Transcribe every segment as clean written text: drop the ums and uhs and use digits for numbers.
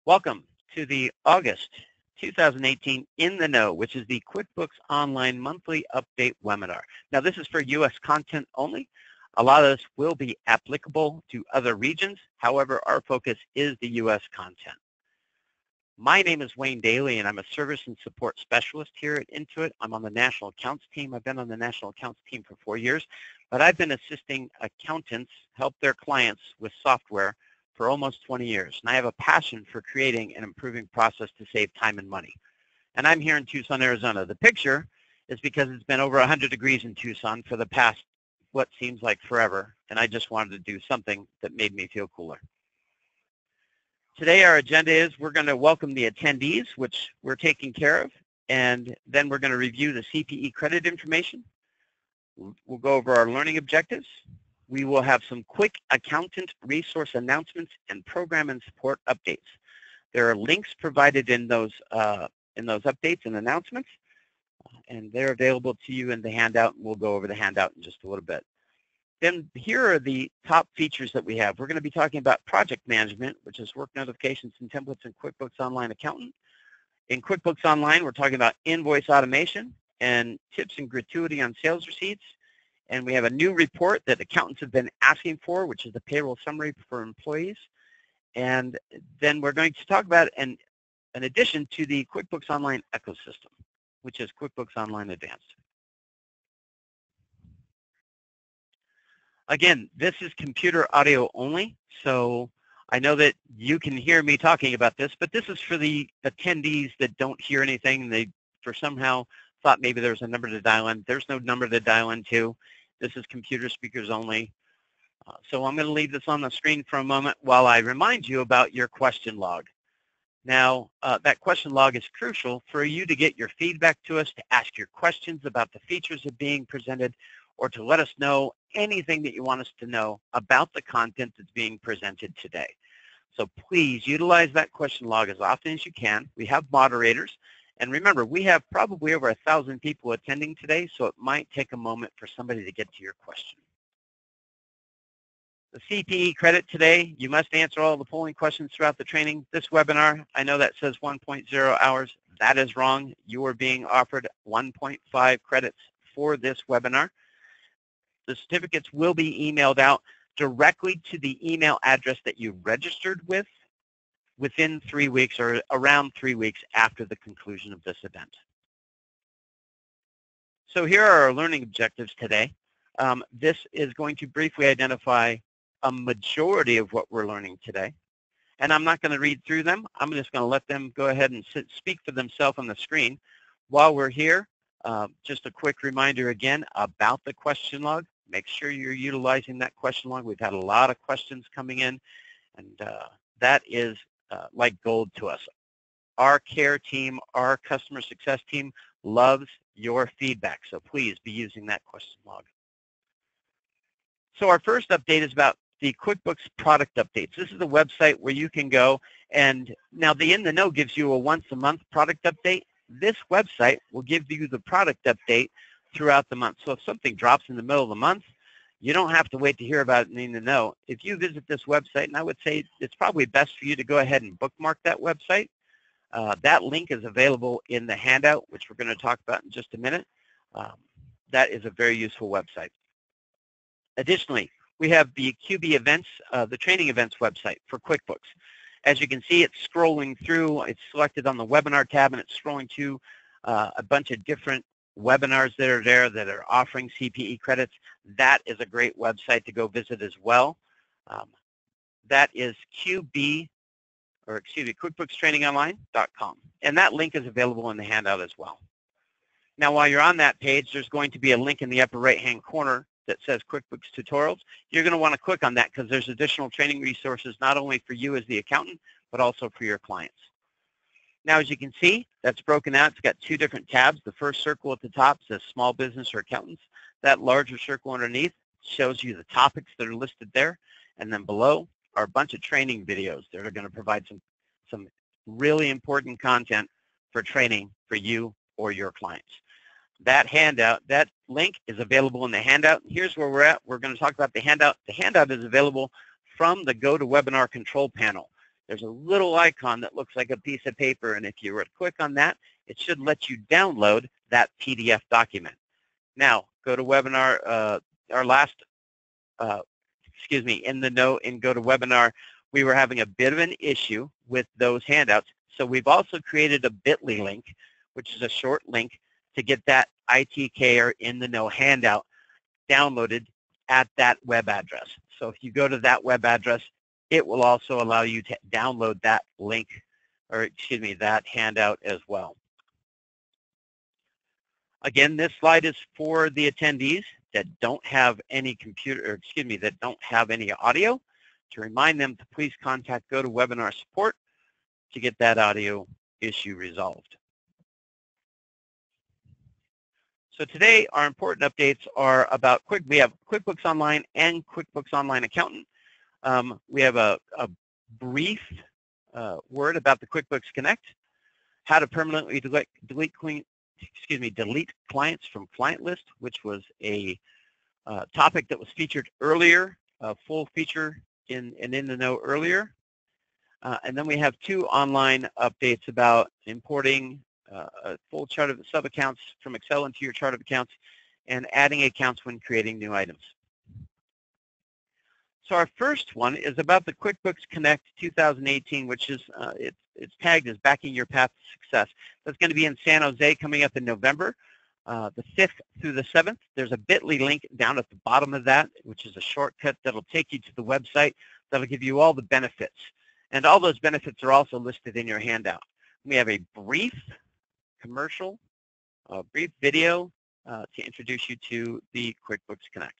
Welcome to the August 2018 In the Know, which is the QuickBooks Online Monthly Update webinar. Now, this is for U.S. content only. A lot of this will be applicable to other regions. However, our focus is the U.S. content. My name is Wayne Daly, and I'm a Service and Support Specialist here at Intuit. I'm on the National Accounts team. I've been on the National Accounts team for 4 years, but I've been assisting accountants help their clients with software for almost 20 years, and I have a passion for creating an improving process to save time and money. And I'm here in Tucson, Arizona. The picture is because it's been over 100 degrees in Tucson for the past, what seems like forever, and I just wanted to do something that made me feel cooler. Today our agenda is we're going to welcome the attendees, which we're taking care of, and then we're going to review the CPE credit information. We'll go over our learning objectives. We will have some quick accountant resource announcements and program and support updates. There are links provided in those updates and announcements, and they're available to you in the handout. We'll go over the handout in just a little bit. Then here are the top features that we have. We're going to be talking about project management, which is work notifications and templates in QuickBooks Online Accountant. In QuickBooks Online, we're talking about invoice automation and tips and gratuity on sales receipts. And we have a new report that accountants have been asking for, which is the payroll summary for employees. And then we're going to talk about an addition to the QuickBooks Online ecosystem, which is QuickBooks Online Advanced. Again, this is computer audio only, so I know that you can hear me talking about this, but this is for the attendees that don't hear anything. They, for somehow, thought maybe there was a number to dial in. There's no number to dial in to. This is computer speakers only. So I'm going to leave this on the screen for a moment while I remind you about your question log. Now, that question log is crucial for you to get your feedback to us, to ask your questions about the features of being presented, or to let us know anything that you want us to know about the content that's being presented today. So please utilize that question log as often as you can. We have moderators. And remember, we have probably over 1,000 people attending today, so it might take a moment for somebody to get to your question. The CPE credit today, you must answer all the polling questions throughout the training. This webinar, I know that says 1.0 hours. That is wrong. You are being offered 1.5 credits for this webinar. The certificates will be emailed out directly to the email address that you registered with within 3 weeks or around 3 weeks after the conclusion of this event. So here are our learning objectives today. This is going to briefly identify a majority of what we're learning today. And I'm not going to read through them. I'm just going to let them go ahead and speak for themselves on the screen. While we're here, just a quick reminder again about the question log. Make sure you're utilizing that question log. We've had a lot of questions coming in, and that is like gold to us. Our care team, our customer success team loves your feedback, so please be using that question log. So our first update is about the QuickBooks product updates. This is a website where you can go, and now the In the Know gives you a once-a-month product update. This website will give you the product update throughout the month. So if something drops in the middle of the month, you don't have to wait to hear about it in the know. If you visit this website, and I would say it's probably best for you to go ahead and bookmark that website. That link is available in the handout, which we're going to talk about in just a minute. That is a very useful website. Additionally, we have the QB events, the training events website for QuickBooks. As you can see, it's scrolling through. It's selected on the webinar tab, and it's scrolling to a bunch of different webinars that are there that are offering CPE credits. That is a great website to go visit as well. That is QuickBooksTrainingOnline.com. And that link is available in the handout as well. Now, while you're on that page, there's going to be a link in the upper right-hand corner that says QuickBooks Tutorials. You're going to want to click on that because there's additional training resources not only for you as the accountant, but also for your clients. Now, as you can see, that's broken out. It's got 2 different tabs. The first circle at the top says Small Business or Accountants. That larger circle underneath shows you the topics that are listed there. And then below are a bunch of training videos that are going to provide some really important content for training for you or your clients. That handout, that link is available in the handout. Here's where we're at. We're going to talk about the handout. The handout is available from the GoToWebinar control panel. there's a little icon that looks like a piece of paper, and if you were to click on that, it should let you download that PDF document. Now, go to webinar, our last, in the note in GoToWebinar, we were having a bit of an issue with those handouts. So we've also created a bit.ly link, which is a short link to get that ITKer in the know handout downloaded at that web address. So if you go to that web address, it will also allow you to download that link, or that handout as well. Again, this slide is for the attendees that don't have any that don't have any audio, to remind them to please contact GoToWebinar support to get that audio issue resolved. So today, our important updates are about we have QuickBooks Online and QuickBooks Online Accountant. We have a brief word about the QuickBooks Connect, how to permanently delete clients from client list, which was a topic that was featured earlier, a full feature in the know earlier. And then we have 2 online updates about importing a full chart of sub-accounts from Excel into your chart of accounts and adding accounts when creating new items. So our first one is about the QuickBooks Connect 2018, which is it's tagged as Backing Your Path to Success. That's going to be in San Jose coming up in November, the 5th through the 7th. There's a bit.ly link down at the bottom of that, which is a shortcut that'll take you to the website that'll give you all the benefits. And all those benefits are also listed in your handout. We have a brief commercial, a brief video to introduce you to the QuickBooks Connect.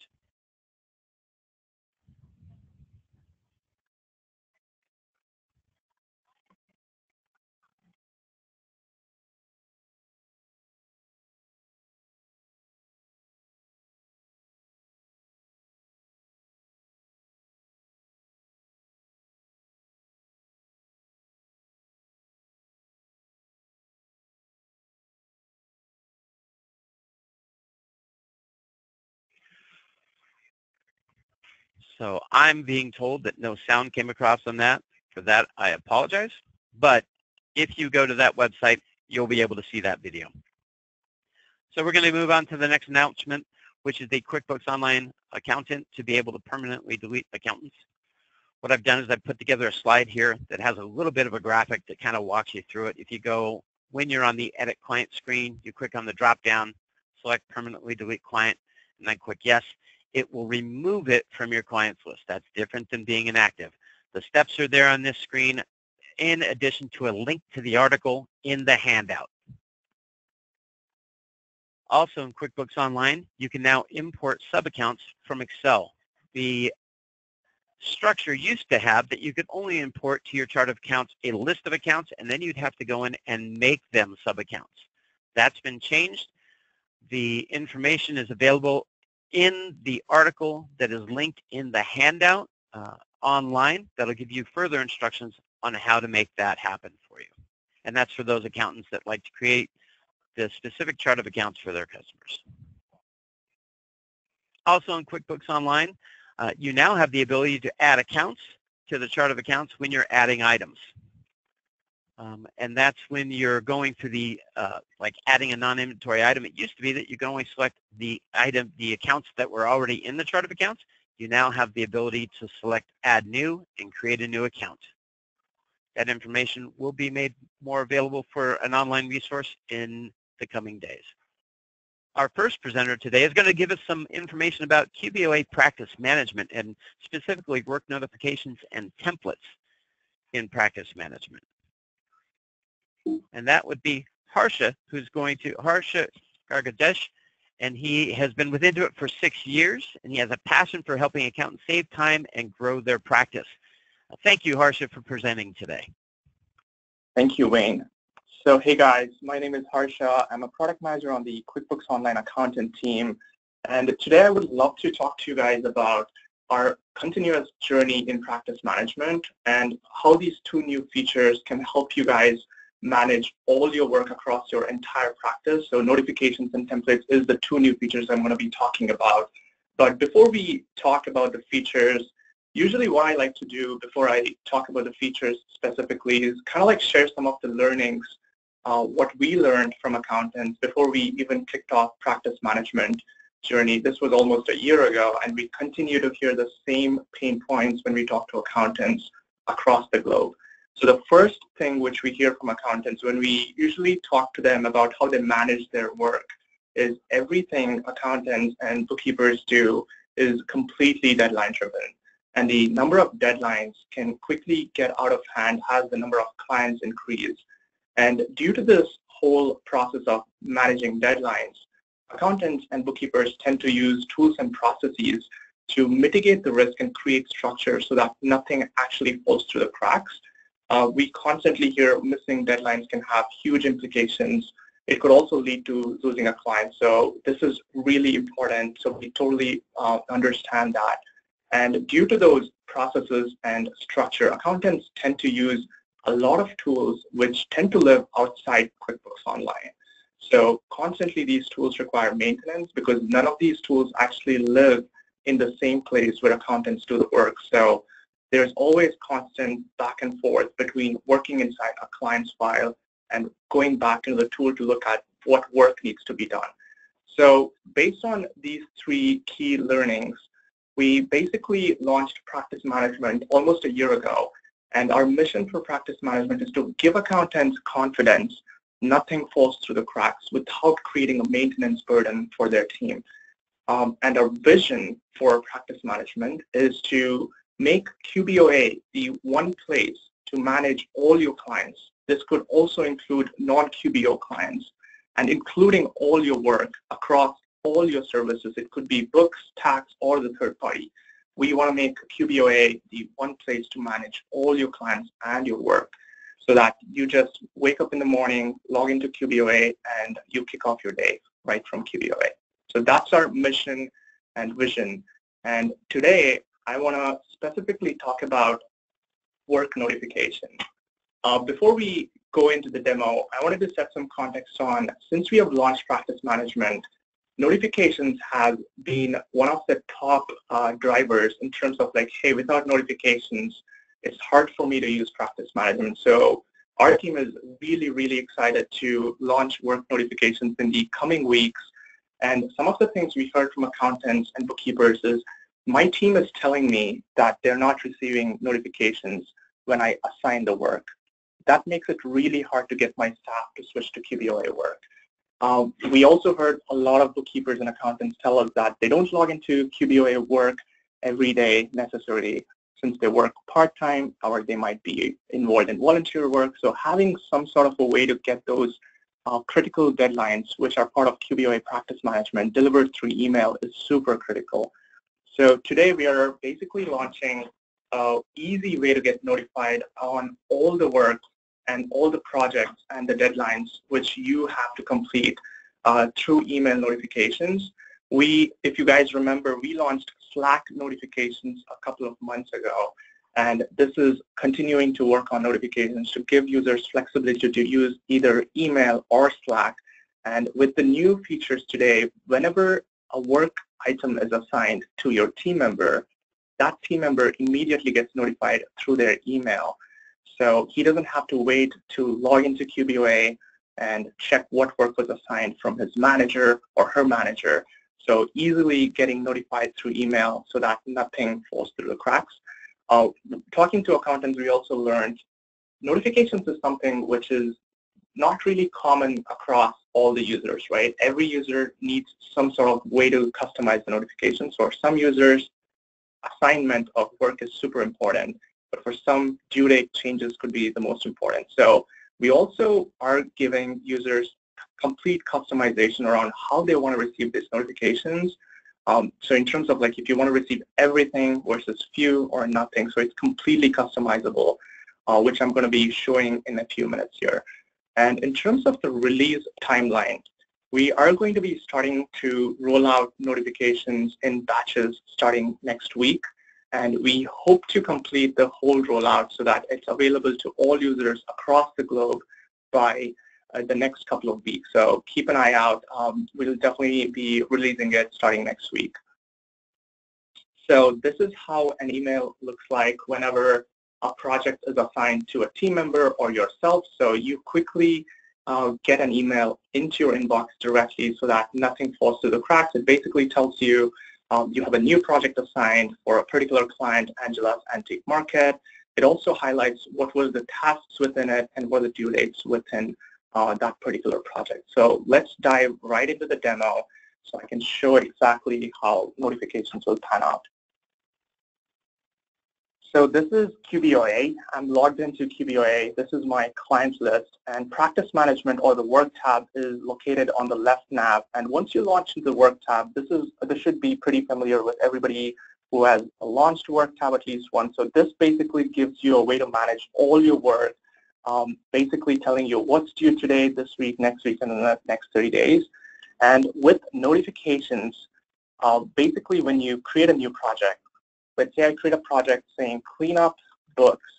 So I'm being told that no sound came across on that. For that, I apologize. But if you go to that website, you'll be able to see that video. So we're going to move on to the next announcement, which is the QuickBooks Online Accountant to be able to permanently delete accountants. What I've done is I've put together a slide here that has a little bit of a graphic that kind of walks you through it. If you go, when you're on the Edit Client screen, you click on the drop-down, select Permanently Delete Client, and then click Yes. It will remove it from your clients list. That's different than being inactive. The steps are there on this screen in addition to a link to the article in the handout. Also in QuickBooks Online, you can now import sub-accounts from Excel. The structure used to have that you could only import to your chart of accounts a list of accounts, and then you'd have to go in and make them sub-accounts. That's been changed. The information is available in the article that is linked in the handout online. That'll give you further instructions on how to make that happen for you. And that's for those accountants that like to create the specific chart of accounts for their customers. Also in QuickBooks Online, you now have the ability to add accounts to the chart of accounts when you're adding items. And that's when you're going through the, like adding a non-inventory item. It used to be that you can only select the accounts that were already in the chart of accounts. You now have the ability to select Add New and create a new account. That information will be made more available for an online resource in the coming days. Our first presenter today is going to give us some information about QBO practice management and specifically work notifications and templates in practice management. And that would be Harsha, Harsha Gargadesh, and he has been with Intuit for 6 years, and he has a passion for helping accountants save time and grow their practice. Thank you, Harsha, for presenting today. Thank you, Wayne. So, hey guys, my name is Harsha. I'm a product manager on the QuickBooks Online Accountant team, and today I would love to talk to you guys about our continuous journey in practice management and how these 2 new features can help you guys manage all your work across your entire practice. So notifications and templates is the 2 new features I'm going to be talking about. But before we talk about the features, Usually what I like to do before I talk about the features specifically is kind of like share some of the learnings, what we learned from accountants before we even kicked off practice management journey. This was almost a year ago, and we continue to hear the same pain points when we talk to accountants across the globe. So the first thing which we hear from accountants when we usually talk to them about how they manage their work is everything accountants and bookkeepers do is completely deadline driven. And the number of deadlines can quickly get out of hand as the number of clients increase. And due to this whole process of managing deadlines, accountants and bookkeepers tend to use tools and processes to mitigate the risk and create structure so that nothing actually falls through the cracks. We constantly hear missing deadlines can have huge implications. It could also lead to losing a client. So this is really important. So we totally understand that. And due to those processes and structure, accountants tend to use a lot of tools which tend to live outside QuickBooks Online. So constantly these tools require maintenance because none of these tools actually live in the same place where accountants do the work. So there's always constant back and forth between working inside a client's file and going back into the tool to look at what work needs to be done. So based on these three key learnings, we basically launched practice management almost a year ago. And our mission for practice management is to give accountants confidence nothing falls through the cracks without creating a maintenance burden for their team. And our vision for practice management is to make QBOA the one place to manage all your clients. This could also include non-QBO clients and including all your work across all your services. It could be books, tax, or the third party. We want to make QBOA the one place to manage all your clients and your work so that you just wake up in the morning, log into QBOA, and you kick off your day right from QBOA. So that's our mission and vision. And today, I want to specifically talk about work notification. Before we go into the demo, I wanted to set some context on, since we have launched practice management, notifications have been one of the top drivers in terms of like, hey, without notifications, it's hard for me to use practice management. So our team is really, really excited to launch work notifications in the coming weeks. And some of the things we heard from accountants and bookkeepers is, my team is telling me that they're not receiving notifications when I assign the work. That makes it really hard to get my staff to switch to QBOA work. We also heard a lot of bookkeepers and accountants tell us that they don't log into QBOA work every day necessarily, since they work part-time or they might be involved in volunteer work. So having some sort of a way to get those critical deadlines, which are part of QBOA practice management, delivered through email is super critical. So today we are basically launching an easy way to get notified on all the work and all the projects and the deadlines which you have to complete through email notifications. If you guys remember, we launched Slack notifications a couple of months ago, and this is continuing to work on notifications to give users flexibility to use either email or Slack. And with the new features today, whenever a work item is assigned to your team member, that team member immediately gets notified through their email. So he doesn't have to wait to log into QBOA and check what work was assigned from his manager or her manager. So easily getting notified through email so that nothing falls through the cracks. Talking to accountants, we also learned notifications is something which is not really common across all the users, right? Every user needs some sort of way to customize the notifications. For some users, assignment of work is super important, but for some, due date changes could be the most important. So we also are giving users complete customization around how they want to receive these notifications. So in terms of like, if you want to receive everything versus few or nothing, so it's completely customizable, which I'm going to be showing in a few minutes here. And in terms of the release timeline, we are going to be starting to roll out notifications in batches starting next week. And we hope to complete the whole rollout so that it's available to all users across the globe by the next couple of weeks. So keep an eye out. We'll definitely be releasing it starting next week. So this is how an email looks like whenever a project is assigned to a team member or yourself. So you quickly get an email into your inbox directly so that nothing falls through the cracks. It basically tells you you have a new project assigned for a particular client, Angela's Antique Market. It also highlights what were the tasks within it and what the due dates within that particular project. So let's dive right into the demo so I can show exactly how notifications will pan out. So this is QBOA. I'm logged into QBOA. This is my clients list, and practice management or the work tab is located on the left nav. And once you launch into the work tab, this should be pretty familiar with everybody who has launched work tab at least once. So this basically gives you a way to manage all your work, basically telling you what's due today, this week, next week, and the next 30 days. And with notifications, basically when you create a new project, let's say I create a project saying clean up books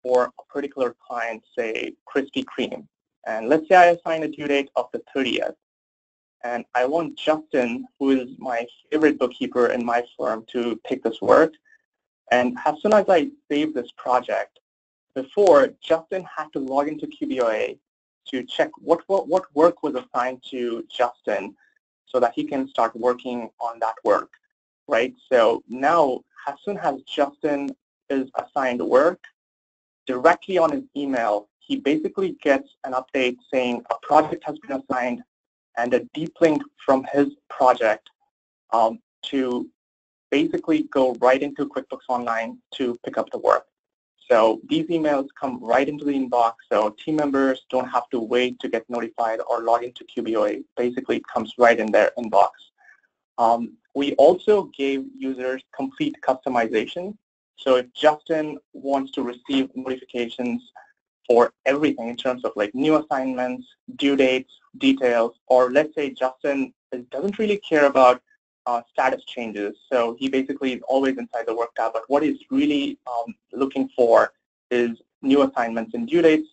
for a particular client, say Krispy Kreme. And let's say I assign a due date of the 30th. And I want Justin, who is my favorite bookkeeper in my firm, to take this work. And as soon as I save this project, before, Justin had to log into QBOA to check what work was assigned to Justin so that he can start working on that work. Right? So now, as soon as Justin is assigned work, directly on his email, he basically gets an update saying a project has been assigned and a deep link from his project to basically go right into QuickBooks Online to pick up the work. So these emails come right into the inbox, so team members don't have to wait to get notified or log into QBOA. Basically, it comes right in their inbox. We also gave users complete customization. So if Justin wants to receive notifications for everything in terms of like new assignments, due dates, details, or let's say Justin doesn't really care about status changes. So he basically is always inside the work tab, but what he's really looking for is new assignments and due dates.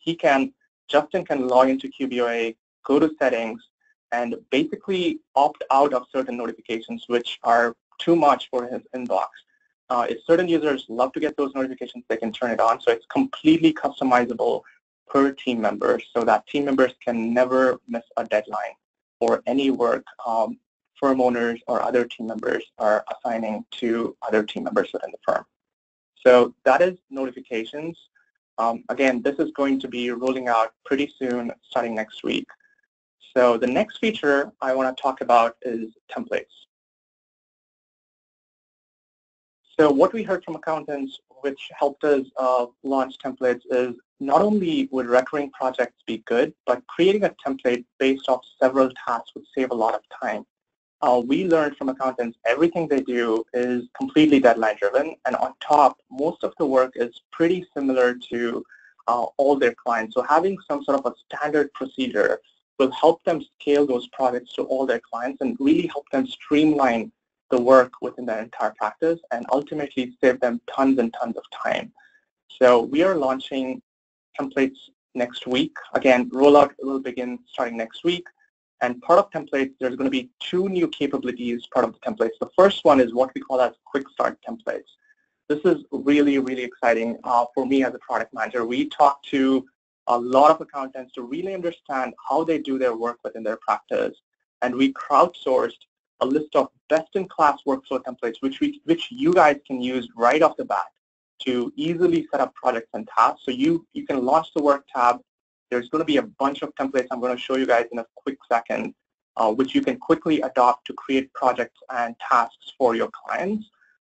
Justin can log into QBOA, go to settings, and basically opt out of certain notifications which are too much for his inbox. If certain users love to get those notifications, they can turn it on. So it's completely customizable per team member so that team members can never miss a deadline for any work firm owners or other team members are assigning to other team members within the firm. So that is notifications. Again, this is going to be rolling out pretty soon, starting next week. So the next feature I want to talk about is templates. So what we heard from accountants, which helped us launch templates, is not only would recurring projects be good, but creating a template based off several tasks would save a lot of time. We learned from accountants everything they do is completely deadline driven, and on top, most of the work is pretty similar to all their clients. So having some sort of a standard procedure will help them scale those projects to all their clients and really help them streamline the work within their entire practice and ultimately save them tons and tons of time. So we are launching templates next week. Again, rollout will begin starting next week. And part of templates, there's going to be two new capabilities part of the templates. The first one is what we call as quick start templates. This is really, really exciting for me as a product manager. We talk to a lot of accountants to really understand how they do their work within their practice. And we crowdsourced a list of best-in-class workflow templates, which you guys can use right off the bat to easily set up projects and tasks. So you can launch the work tab. There's going to be a bunch of templates I'm going to show you guys in a quick second, which you can quickly adopt to create projects and tasks for your clients.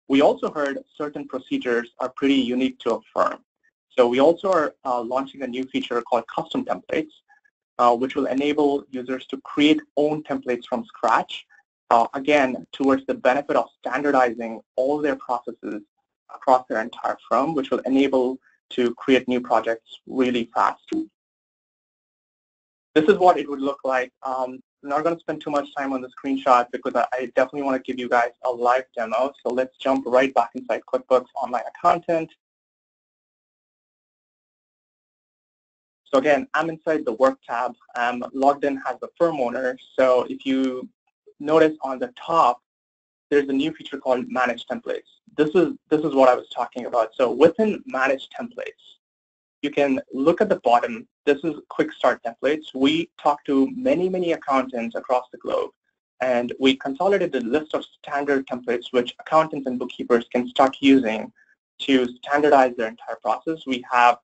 We also heard certain procedures are pretty unique to a firm. So we also are launching a new feature called custom templates, which will enable users to create own templates from scratch, again, towards the benefit of standardizing all their processes across their entire firm, which will enable to create new projects really fast. This is what it would look like. I'm not going to spend too much time on the screenshot because I definitely want to give you guys a live demo. So let's jump right back inside QuickBooks Online Accountant. So again, I'm inside the Work tab. I'm logged in as the firm owner. So if you notice on the top, there's a new feature called Manage Templates. This is what I was talking about. So within Manage Templates, you can look at the bottom. This is Quick Start Templates. We talk to many accountants across the globe, and we consolidated a list of standard templates which accountants and bookkeepers can start using to standardize their entire process. We have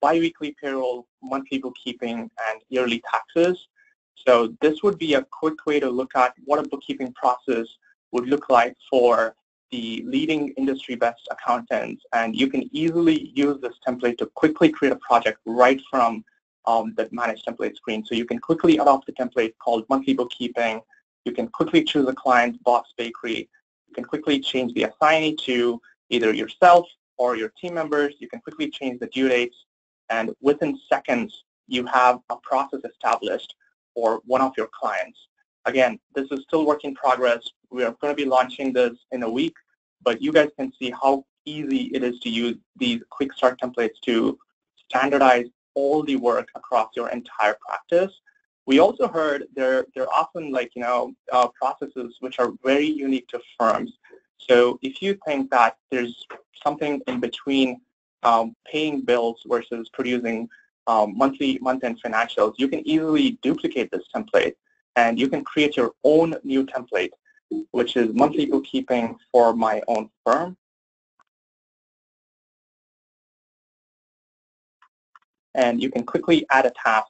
biweekly payroll, monthly bookkeeping, and yearly taxes. So this would be a quick way to look at what a bookkeeping process would look like for the leading industry best accountants, and you can easily use this template to quickly create a project right from the Manage Template screen. So you can quickly adopt the template called monthly bookkeeping. You can quickly choose a client, Box Bakery. You can quickly change the assignee to either yourself or your team members. You can quickly change the due dates, and within seconds, you have a process established for one of your clients. Again, this is still work in progress. We are going to be launching this in a week, but you guys can see how easy it is to use these quick start templates to standardize all the work across your entire practice. We also heard they're often processes which are very unique to firms. So if you think that there's something in between paying bills versus producing month-end financials, you can easily duplicate this template, and you can create your own new template, which is monthly bookkeeping for my own firm. And you can quickly add a task.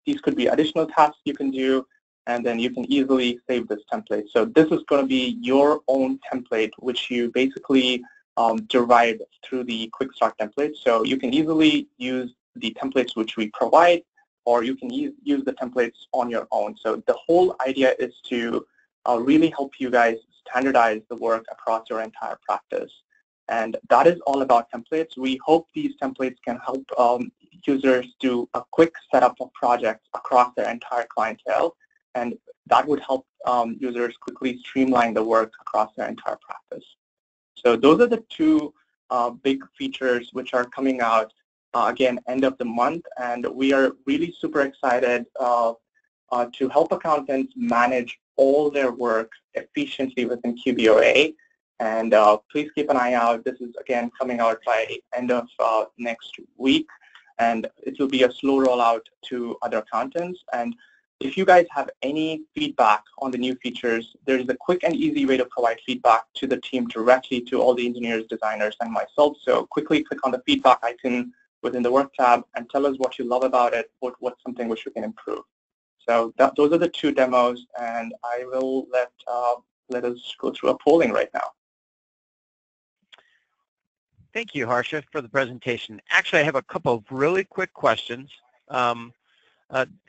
These could be additional tasks you can do, and then you can easily save this template. So this is going to be your own template, which you basically derive through the Quick Start template. So you can easily use the templates which we provide, or you can use the templates on your own. So the whole idea is to really help you guys standardize the work across your entire practice. And that is all about templates. We hope these templates can help users do a quick setup of projects across their entire clientele, and that would help users quickly streamline the work across their entire practice. So those are the two big features which are coming out again, end of the month, and we are really super excited to help accountants manage all their work efficiently within QBOA. And please keep an eye out. This is, again, coming out by end of next week, and it will be a slow rollout to other accountants. And if you guys have any feedback on the new features, there's a quick and easy way to provide feedback to the team directly, to all the engineers, designers, and myself. So quickly click on the feedback icon within the work tab and tell us what you love about it, what's something which we can improve. So those are the two demos, and I will let us go through a polling right now. Thank you, Harsha, for the presentation. Actually, I have a couple of really quick questions. How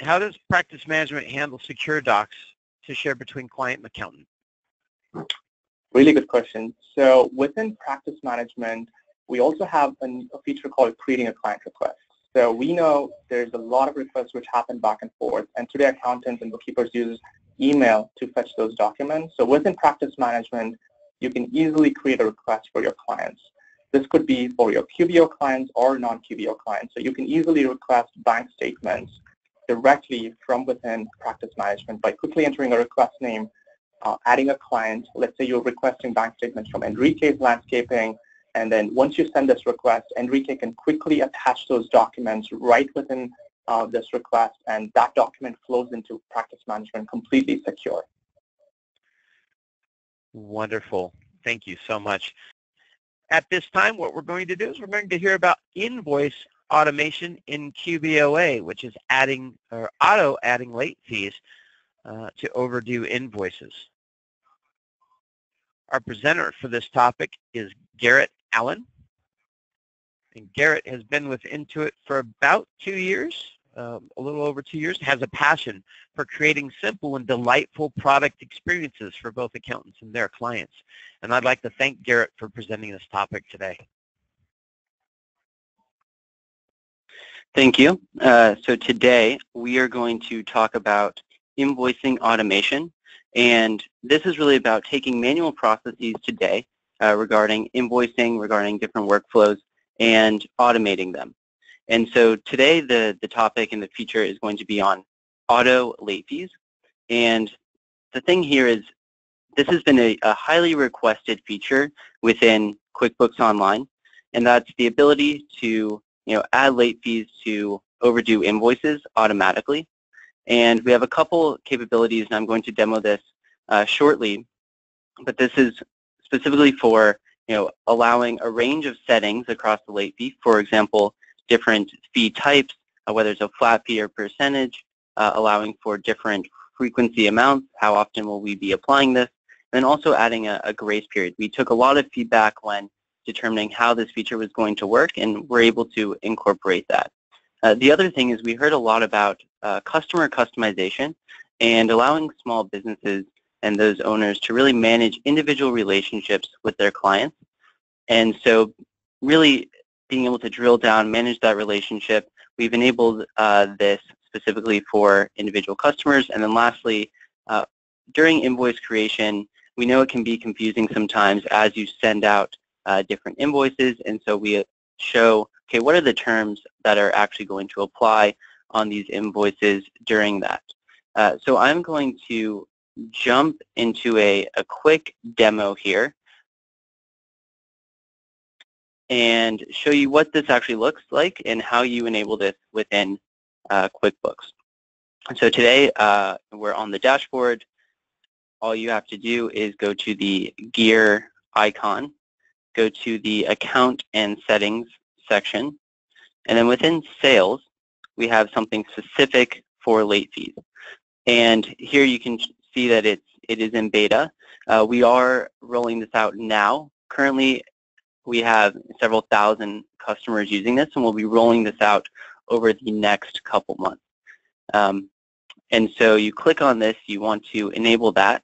does practice management handle secure docs to share between client and accountant? Really good question. So within practice management, we also have a feature called creating a client request. So we know there's a lot of requests which happen back and forth, and today accountants and bookkeepers use email to fetch those documents. So within practice management, you can easily create a request for your clients. This could be for your QBO clients or non-QBO clients. So you can easily request bank statements directly from within practice management by quickly entering a request name, adding a client. Let's say you're requesting bank statements from Enrique's Landscaping, and then once you send this request, Enrique can quickly attach those documents right within this request, and that document flows into practice management completely secure. Wonderful. Thank you so much. At this time, what we're going to do is we're going to hear about invoice automation in QBOA, which is adding or auto-adding late fees to overdue invoices. Our presenter for this topic is Garrett Allen. And Garrett has been with Intuit for about 2 years, a little over 2 years, has a passion for creating simple and delightful product experiences for both accountants and their clients. And I'd like to thank Garrett for presenting this topic today. Thank you. So today we are going to talk about invoicing automation, and this is really about taking manual processes today regarding invoicing, regarding different workflows, and automating them. And so today the topic and the feature is going to be on auto late fees. And the thing here is this has been a highly requested feature within QuickBooks Online, and that's the ability to add late fees to overdue invoices automatically. And we have a couple capabilities, and I'm going to demo this shortly, but this is specifically for allowing a range of settings across the late fee. For example, different fee types, whether it's a flat fee or percentage, allowing for different frequency amounts, how often will we be applying this, and then also adding a grace period. We took a lot of feedback when determining how this feature was going to work, and we're able to incorporate that. The other thing is we heard a lot about customer customization and allowing small businesses and those owners to really manage individual relationships with their clients. And so really being able to drill down, manage that relationship, we've enabled this specifically for individual customers. And then lastly, during invoice creation, we know it can be confusing sometimes as you send out different invoices, and so we show, okay, what are the terms that are actually going to apply on these invoices during that. So I'm going to jump into a quick demo here and show you what this actually looks like and how you enable this within QuickBooks. So today we're on the dashboard. All you have to do is go to the gear icon, go to the account and settings section, and then within sales we have something specific for late fees. And here you can see that it is in beta. We are rolling this out now. Currently we have several thousand customers using this, and we'll be rolling this out over the next couple months. And so you click on this, you want to enable that,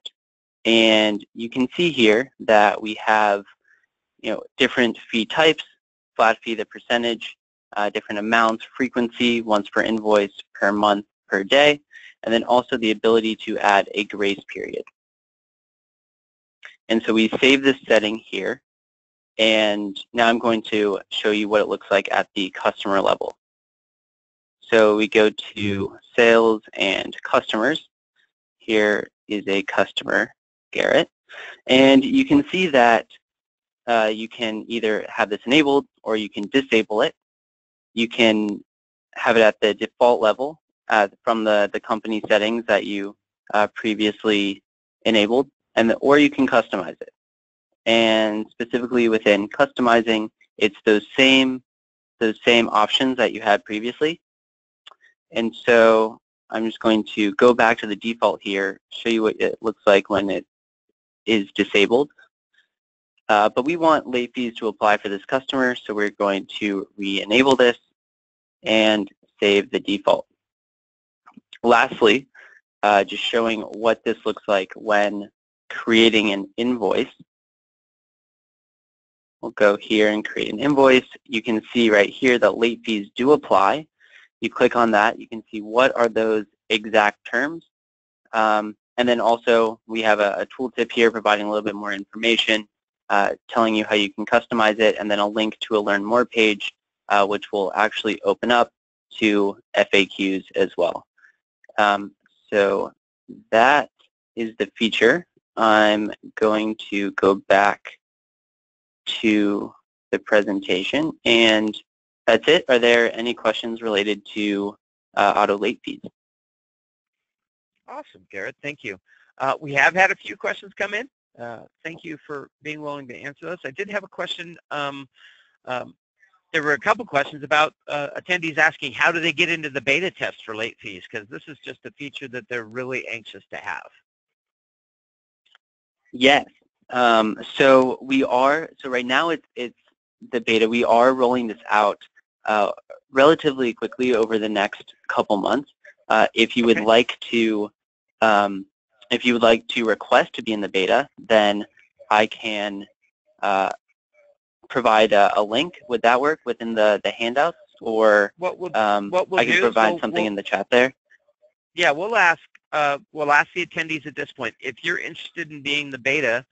and you can see here that we have different fee types, flat fee, the percentage, different amounts, frequency, once per invoice, per month, per day, and then also the ability to add a grace period. And so we save this setting here, and now I'm going to show you what it looks like at the customer level. So we go to sales and customers. Here is a customer, Garrett, and you can see that you can either have this enabled or you can disable it. You can have it at the default level from the company settings that you previously enabled, or you can customize it. And specifically within customizing, it's those same options that you had previously. And so I'm just going to go back to the default here, show you what it looks like when it is disabled. But we want late fees to apply for this customer, so we're going to re-enable this and save the default. Lastly, just showing what this looks like when creating an invoice. We'll go here and create an invoice. You can see right here that late fees do apply. You click on that, you can see what are those exact terms. And then also we have a tooltip here providing a little bit more information, telling you how you can customize it, and then a link to a Learn More page, which will actually open up to FAQs as well. So that is the feature. I'm going to go back to the presentation, and that's it. Are there any questions related to auto late fees? Awesome, Garrett. Thank you. We have had a few questions come in. Thank you for being willing to answer those. I did have a question. There were a couple questions about attendees asking how do they get into the beta test for late fees, because this is just a feature that they're really anxious to have. Yes. So right now it's the beta. We are rolling this out relatively quickly over the next couple months. If you would like to request to be in the beta, then I can provide a link. Would that work within the handouts, or I can provide something in the chat there? Yeah, we'll ask the attendees at this point, if you're interested in being the beta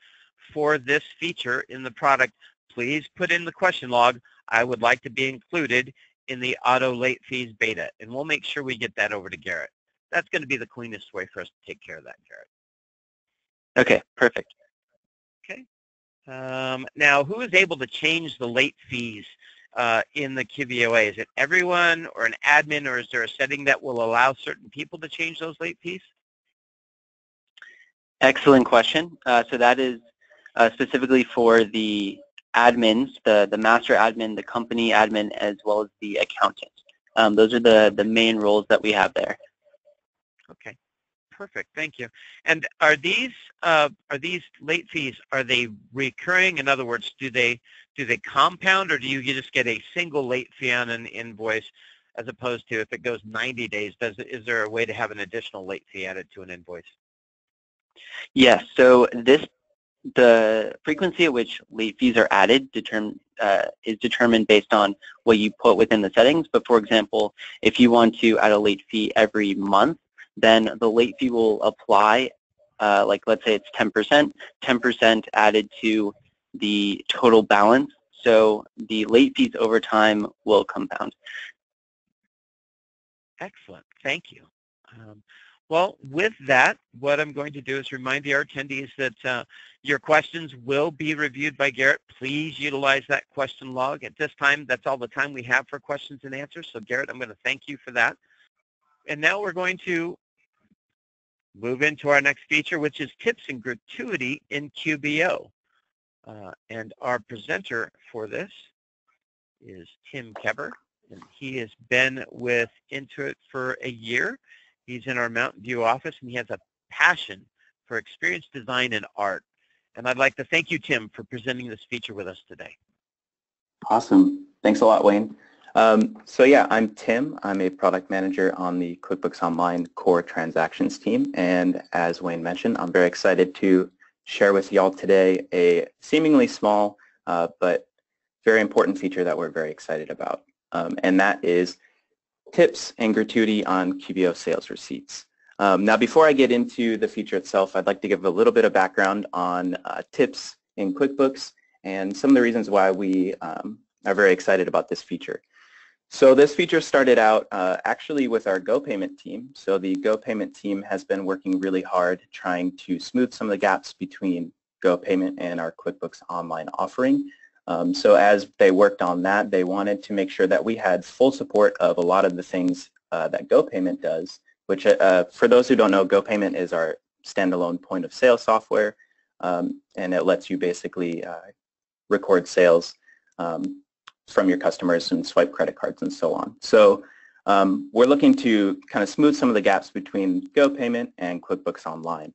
for this feature in the product, please put in the question log, I would like to be included in the auto late fees beta, and we'll make sure we get that over to Garrett. that's going to be the cleanest way for us to take care of that, Garrett. Okay, perfect. Okay. Now, who is able to change the late fees in the QBOA? Is it everyone or an admin, or is there a setting that will allow certain people to change those late fees? Excellent question. So that is specifically for the admins, the master admin, the company admin, as well as the accountant. Those are the main roles that we have there. Okay, perfect. Thank you. And are these late fees, are they recurring? In other words, do they compound, or do you just get a single late fee on an invoice, as opposed to if it goes 90 days? Is there a way to have an additional late fee added to an invoice? Yes. So the frequency at which late fees are added is determined based on what you put within the settings. But for example, if you want to add a late fee every month, then the late fee will apply, like let's say it's 10% added to the total balance. So the late fees over time will compound. Excellent. Thank you. Well, with that, what I'm going to do is remind our attendees that your questions will be reviewed by Garrett. Please utilize that question log. At this time, that's all the time we have for questions and answers. So Garrett, I'm going to thank you for that. And now we're going to move into our next feature, which is tips and gratuity in QBO. And our presenter for this is Tim Keber, and he has been with Intuit for a year. He's in our Mountain View office, and he has a passion for experience design and art. And I'd like to thank you, Tim, for presenting this feature with us today. Awesome. Thanks a lot, Wayne. So yeah, I'm Tim. I'm a product manager on the QuickBooks Online core transactions team. And as Wayne mentioned, I'm very excited to share with y'all today a seemingly small but very important feature that we're very excited about. And that is tips and gratuity on QBO sales receipts. Now, before I get into the feature itself, I'd like to give a little bit of background on tips in QuickBooks and some of the reasons why we are very excited about this feature. So this feature started out actually with our GoPayment team. So the GoPayment team has been working really hard trying to smooth some of the gaps between GoPayment and our QuickBooks Online offering. So as they worked on that, they wanted to make sure that we had full support of a lot of the things that GoPayment does, which for those who don't know, GoPayment is our standalone point of sale software, and it lets you basically record sales from your customers and swipe credit cards and so on. So we're looking to kind of smooth some of the gaps between GoPayment and QuickBooks Online.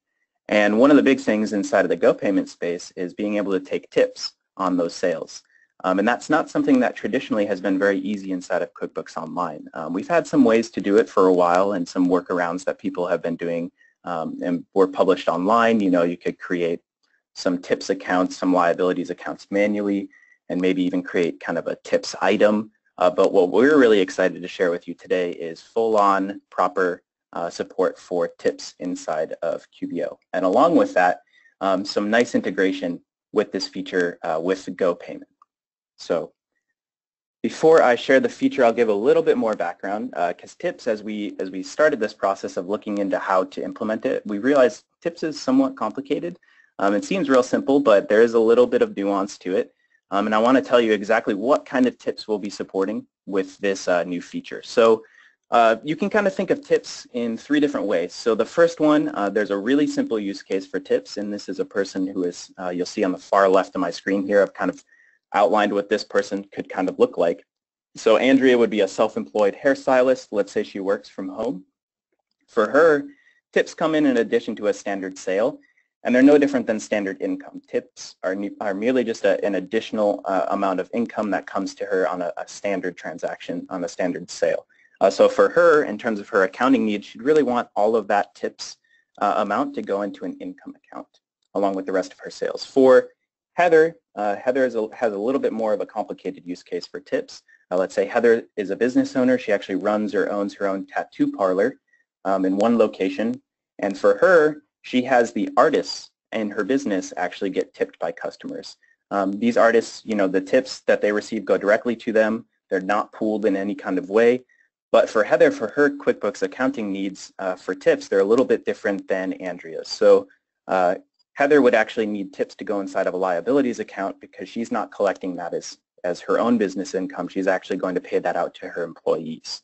And one of the big things inside of the GoPayment space is being able to take tips on those sales. And that's not something that traditionally has been very easy inside of QuickBooks Online. We've had some ways to do it for a while and some workarounds that people have been doing and were published online. You know, you could create some tips accounts, some liabilities accounts manually, and maybe even create kind of a tips item. But what we're really excited to share with you today is full-on proper support for tips inside of QBO. And along with that, some nice integration with this feature with GoPayment. So before I share the feature, I'll give a little bit more background because tips, as we started this process of looking into how to implement it, we realized tips is somewhat complicated. It seems real simple, but there is a little bit of nuance to it. And I want to tell you exactly what kind of tips we'll be supporting with this new feature. So you can kind of think of tips in 3 different ways. So the first one, there's a really simple use case for tips, and this is a person who is, you'll see on the far left of my screen here, I've kind of outlined what this person could kind of look like. So Andrea would be a self-employed hairstylist. Let's say she works from home. For her, tips come in addition to a standard sale, and they're no different than standard income. Tips are merely just an additional amount of income that comes to her on a standard transaction, on a standard sale. So for her, in terms of her accounting needs, she'd really want all of that tips amount to go into an income account along with the rest of her sales. For Heather, Heather has a little bit more of a complicated use case for tips. Let's say Heather is a business owner. She actually runs or owns her own tattoo parlor in one location. And for her, she has the artists in her business actually get tipped by customers. These artists, you know, the tips that they receive go directly to them. They're not pooled in any kind of way. But for Heather, for her QuickBooks accounting needs for tips, they're a little bit different than Andrea's. So Heather would actually need tips to go inside of a liabilities account because she's not collecting that as her own business income. She's actually going to pay that out to her employees.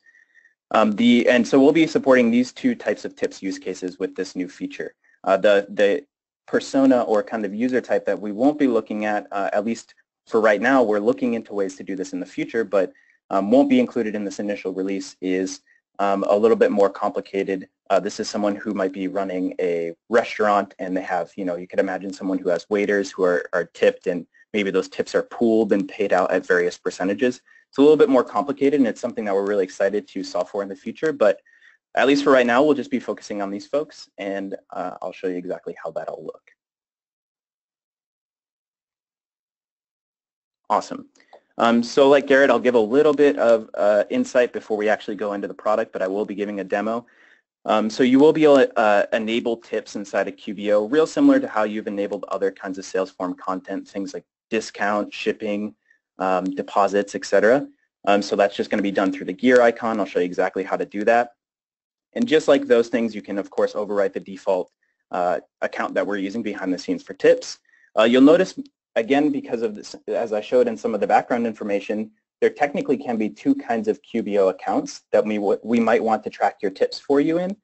And so we'll be supporting these two types of tips use cases with this new feature. The persona or kind of user type that we won't be looking at least for right now, we're looking into ways to do this in the future, but won't be included in this initial release is a little bit more complicated. This is someone who might be running a restaurant and they have, you could imagine someone who has waiters who are tipped, and maybe those tips are pooled and paid out at various percentages. It's a little bit more complicated, and it's something that we're really excited to solve for in the future, but at least for right now, we'll just be focusing on these folks, and I'll show you exactly how that'll look. Awesome. So like Garrett, I'll give a little bit of insight before we actually go into the product, but I will be giving a demo. So you will be able to enable tips inside of QBO, real similar to how you've enabled other kinds of sales form content, things like discount, shipping, deposits, etc. So that's just going to be done through the gear icon. I'll show you exactly how to do that. And just like those things, you can, of course, overwrite the default account that we're using behind the scenes for tips. You'll notice, again, because of this, as I showed in some of the background information, there technically can be two kinds of QBO accounts that we might want to track your tips for you in.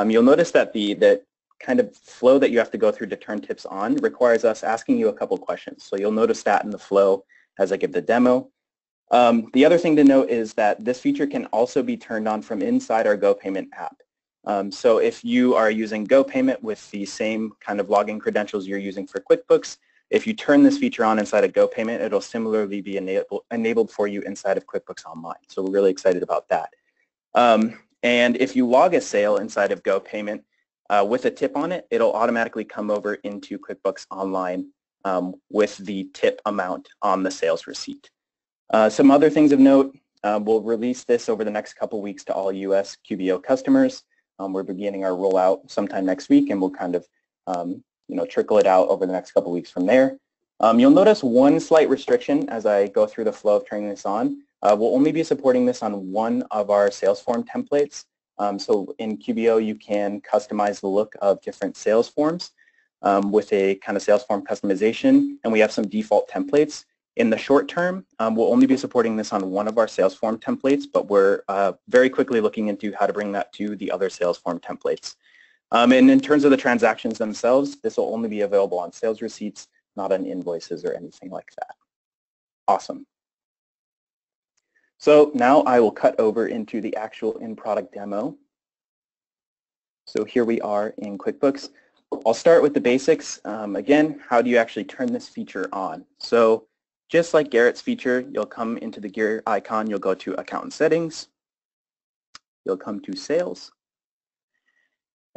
You'll notice that the kind of flow that you have to go through to turn tips on requires us asking you a couple questions. So you'll notice that in the flow as I give the demo. The other thing to note is that this feature can also be turned on from inside our GoPayment app. So if you are using GoPayment with the same kind of login credentials you're using for QuickBooks, if you turn this feature on inside of GoPayment, it'll similarly be enabled for you inside of QuickBooks Online. So we're really excited about that. And if you log a sale inside of GoPayment with a tip on it, it'll automatically come over into QuickBooks Online with the tip amount on the sales receipt. Some other things of note, we'll release this over the next couple weeks to all US QBO customers. We're beginning our rollout sometime next week, and we'll kind of trickle it out over the next couple weeks from there. You'll notice one slight restriction as I go through the flow of turning this on. We'll only be supporting this on one of our sales form templates. So in QBO, you can customize the look of different sales forms with a kind of sales form customization, and we have some default templates. In the short term, we'll only be supporting this on one of our sales form templates, but we're very quickly looking into how to bring that to the other sales form templates. And in terms of the transactions themselves, this will only be available on sales receipts, not on invoices or anything like that. Awesome. So now I will cut over into the actual in-product demo. So here we are in QuickBooks. I'll start with the basics. Again, how do you actually turn this feature on? So just like Garrett's feature, you'll come into the gear icon, you'll go to Account Settings, you'll come to Sales,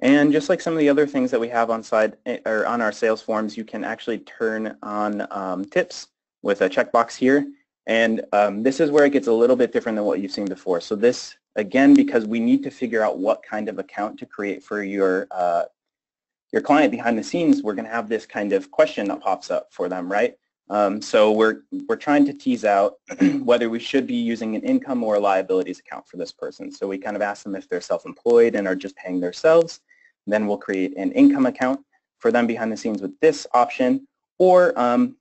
and just like some of the other things that we have on our sales forms, you can actually turn on tips with a checkbox here, and this is where it gets a little bit different than what you've seen before. So this, again, because we need to figure out what kind of account to create for your client behind the scenes, we're going to have this kind of question that pops up for them, right? So we're trying to tease out whether we should be using an income or a liabilities account for this person. So we kind of ask them if they're self-employed and are just paying themselves. Then we'll create an income account for them behind the scenes with this option. Or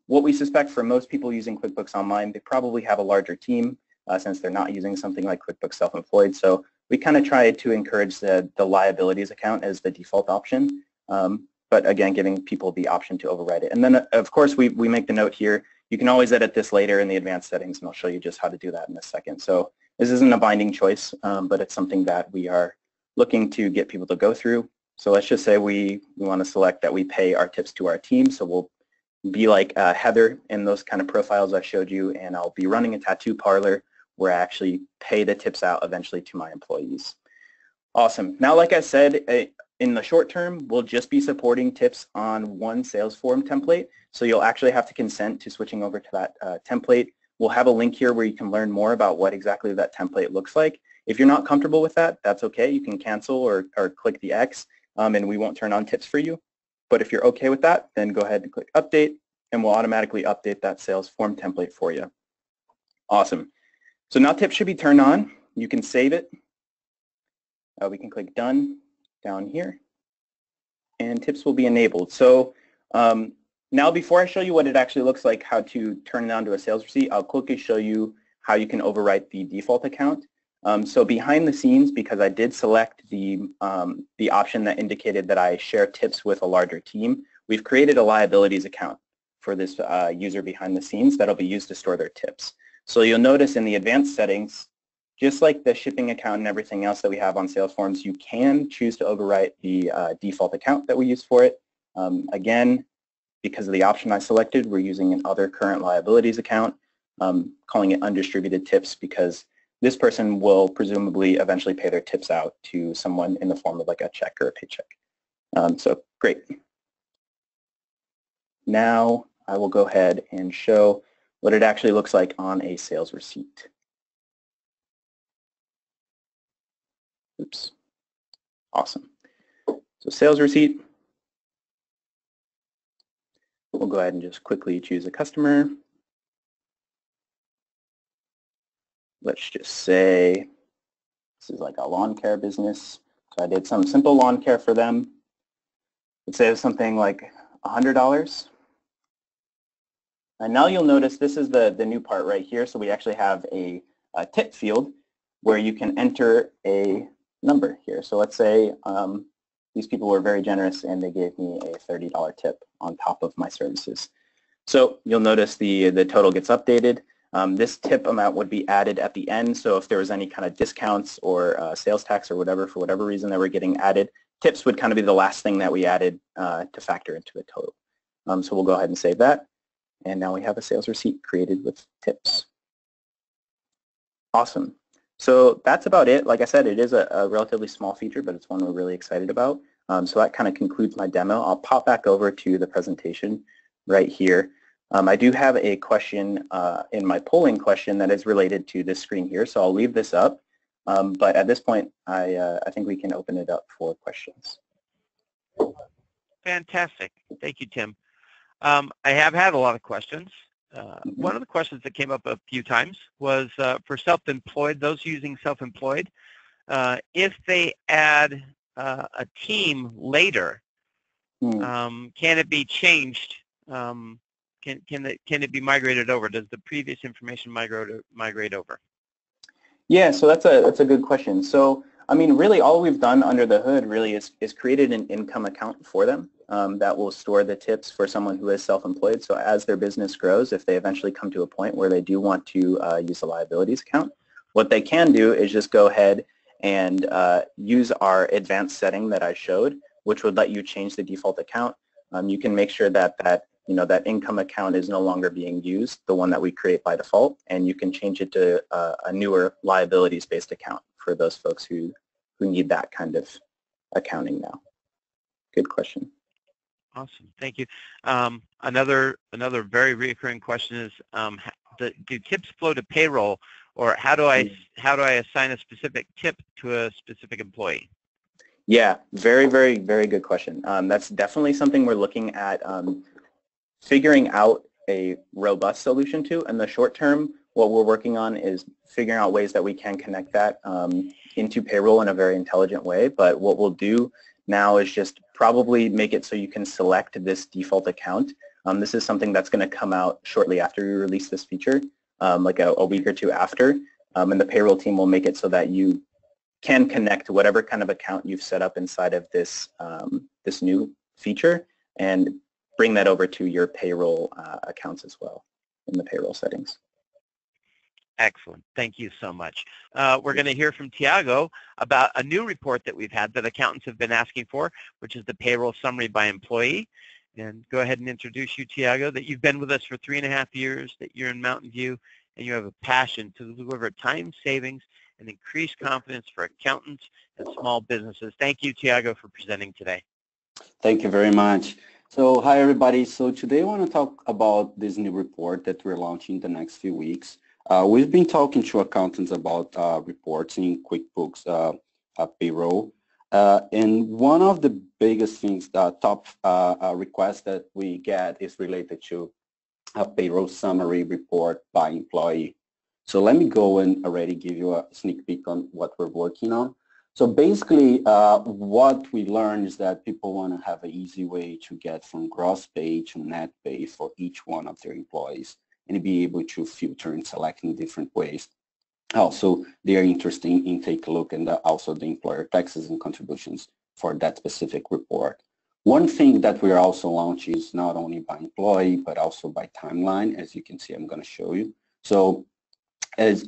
what we suspect for most people using QuickBooks Online, they probably have a larger team since they're not using something like QuickBooks Self-Employed. So we kind of try to encourage the liabilities account as the default option. But again, giving people the option to override it. And then, of course, we make the note here. You can always edit this later in the advanced settings, and I'll show you just how to do that in a second. So this isn't a binding choice, but it's something that we are looking to get people to go through. So let's just say we want to select that we pay our tips to our team. So we'll be like Heather in those kind of profiles I showed you, and I'll be running a tattoo parlor where I actually pay the tips out eventually to my employees. Awesome. Now, like I said, in the short term, we'll just be supporting tips on one sales form template. So you'll actually have to consent to switching over to that template. We'll have a link here where you can learn more about what exactly that template looks like. If you're not comfortable with that, that's okay. You can cancel or click the X, and we won't turn on tips for you. But if you're okay with that, then go ahead and click Update, and we'll automatically update that sales form template for you. Awesome. So now tips should be turned on. You can save it. we can click Done down here, and tips will be enabled. So now before I show you what it actually looks like, how to turn it onto a sales receipt, I'll quickly show you how you can overwrite the default account. So behind the scenes, because I did select the option that indicated that I share tips with a larger team, we've created a liabilities account for this user behind the scenes that'll be used to store their tips. So you'll notice in the advanced settings, just like the shipping account and everything else that we have on sales forms, you can choose to overwrite the default account that we use for it. Again, because of the option I selected, we're using an other current liabilities account, calling it undistributed tips because this person will presumably eventually pay their tips out to someone in the form of like a check or a paycheck. So great. Now I will go ahead and show what it actually looks like on a sales receipt. Oops. Awesome. So sales receipt. We'll go ahead and just quickly choose a customer. Let's just say this is like a lawn care business. So I did some simple lawn care for them. Let's say it was something like $100. And now you'll notice this is the new part right here. So we actually have a tip field where you can enter a number here. So let's say these people were very generous and they gave me a $30 tip on top of my services. So you'll notice the total gets updated. This tip amount would be added at the end. So if there was any kind of discounts or sales tax or whatever, for whatever reason that were getting added, tips would kind of be the last thing that we added to factor into the total. So we'll go ahead and save that. And now we have a sales receipt created with tips. Awesome. So that's about it. Like I said, it is a relatively small feature, but it's one we're really excited about. So that kind of concludes my demo. I'll pop back over to the presentation right here. I do have a question in my polling question that is related to this screen here, so I'll leave this up. But at this point, I think we can open it up for questions. Fantastic. Thank you, Tim. I have had a lot of questions. One of the questions that came up a few times was for self-employed, those using self-employed, if they add a team later, can it be changed? Can it be migrated over? Does the previous information migrate over? Yeah, so that's a good question. So I mean, really all we've done under the hood really is created an income account for them that will store the tips for someone who is self-employed. So as their business grows, if they eventually come to a point where they do want to use a liabilities account, what they can do is just go ahead and use our advanced setting that I showed, which would let you change the default account. You can make sure that that income account is no longer being used, the one that we create by default, and you can change it to a newer liabilities-based account for those folks who need that kind of accounting now. Good question. Awesome, thank you. Another very recurring question is, do tips flow to payroll, or how do I assign a specific tip to a specific employee? Yeah, very, very, very good question. That's definitely something we're looking at figuring out a robust solution to. In the short term, what we're working on is figuring out ways that we can connect that into payroll in a very intelligent way. But what we'll do now is just probably make it so you can select this default account. This is something that's going to come out shortly after we release this feature, like a week or two after. And the payroll team will make it so that you can connect whatever kind of account you've set up inside of this, this new feature and bring that over to your payroll accounts as well in the payroll settings. Excellent. Thank you so much. We're going to hear from Tiago about a new report that we've had that accountants have been asking for, which is the payroll summary by employee. And go ahead and introduce you, Tiago, that you've been with us for 3.5 years, that you're in Mountain View, and you have a passion to deliver time savings and increased confidence for accountants and small businesses. Thank you, Tiago, for presenting today. Thank you very much. So hi, everybody. So today I want to talk about this new report that we're launching in the next few weeks. We've been talking to accountants about reports in QuickBooks payroll. And one of the biggest things, top requests that we get is related to a payroll summary report by employee. So let me go and already give you a sneak peek on what we're working on. So basically, what we learned is that people want to have an easy way to get from gross pay to net pay for each one of their employees and be able to filter and select in different ways. Also, they are interested in take a look at also the employer taxes and contributions for that specific report. One thing that we are also launching is not only by employee, but also by timeline. As you can see, I'm going to show you. So as